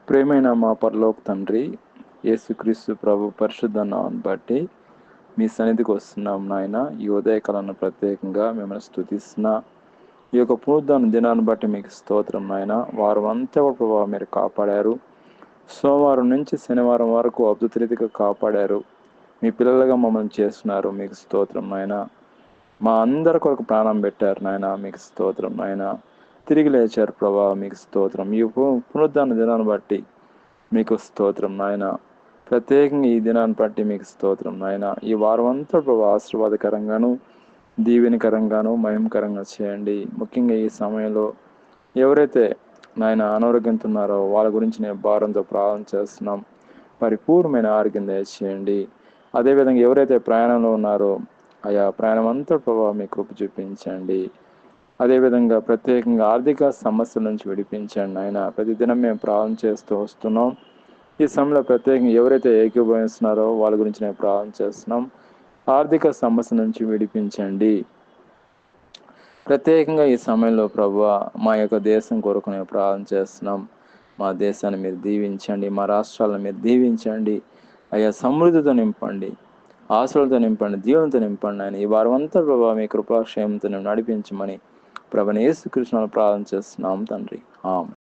ప్రేమైన మా పరలోక తండ్రి, యేసుక్రీస్తు ప్రభు పరిశుద్ధ నామమును బట్టి మీ సన్నిధికి వస్తున్నాం నాయన. ఈ ఉదయకాలను ప్రత్యేకంగా మిమ్మల్ని స్తుతిస్తున్నా. ఈ యొక్క పునరుద్ధాన దినాన్ని బట్టి మీకు స్తోత్రం నాయన. వారం అంతా కూడా ప్రభావ మీరు కాపాడారు. సోమవారం నుంచి శనివారం వరకు అద్భుత రీతిగా కాపాడారు. మీ పిల్లలుగా మమ్మల్ని చేస్తున్నారు. మీకు స్తోత్రం నాయన. మా అందరి కొరకు ప్రాణం పెట్టారు నాయన. మీకు స్తోత్రం నాయన. తిరిగి లేచారు ప్రభా, మీకు స్తోత్రం. ఈ పునరుద్ధాన దినాన్ని బట్టి మీకు స్తోత్రం నాయన. ప్రత్యేకంగా ఈ దినాన్ని బట్టి మీకు స్తోత్రం నాయన. ఈ వారం అంతా ప్రభా ఆశీర్వాదకరంగాను, దీవెనకరంగాను, మహిమకరంగా చేయండి. ముఖ్యంగా ఈ సమయంలో ఎవరైతే నాయన అనారోగ్యంతో ఉన్నారో వాళ్ళ గురించి నేను భారంతో ప్రార్థన చేస్తున్నాం. పరిపూర్ణమైన ఆరోగ్యం దయచేయండి. అదేవిధంగా ఎవరైతే ప్రయాణంలో ఉన్నారో ఆయా ప్రయాణం అంతా ప్రభావ మీ కృప చూపించండి. అదేవిధంగా ప్రత్యేకంగా ఆర్థిక సమస్యల నుంచి విడిపించండి ఆయన. ప్రతిదినం మేము ప్రార్థన చేస్తూ వస్తున్నాం. ఈ సమయంలో ప్రత్యేకంగా ఎవరైతే ఏకీభవిస్తున్నారో వాళ్ళ గురించి నేను ప్రార్థన చేస్తున్నాం. ఆర్థిక సమస్య నుంచి విడిపించండి. ప్రత్యేకంగా ఈ సమయంలో ప్రభువా మా యొక్క దేశం కొరకు నేను ప్రార్థన చేస్తున్నాం. మా దేశాన్ని మీరు దీవించండి, మా రాష్ట్రాలను మీరు దీవించండి. అయ్యా సమృద్ధితో నింపండి, ఆశలతో నింపండి, దీవులతో నింపండి ఆయన. ఈ వారం అంతా ప్రభావ మీ కృపాక్షేమంతో నడిపించమని ప్రభువైన యేసుక్రీస్తును ప్రార్థన చేస్తున్నాం తండ్రి. ఆమేన్.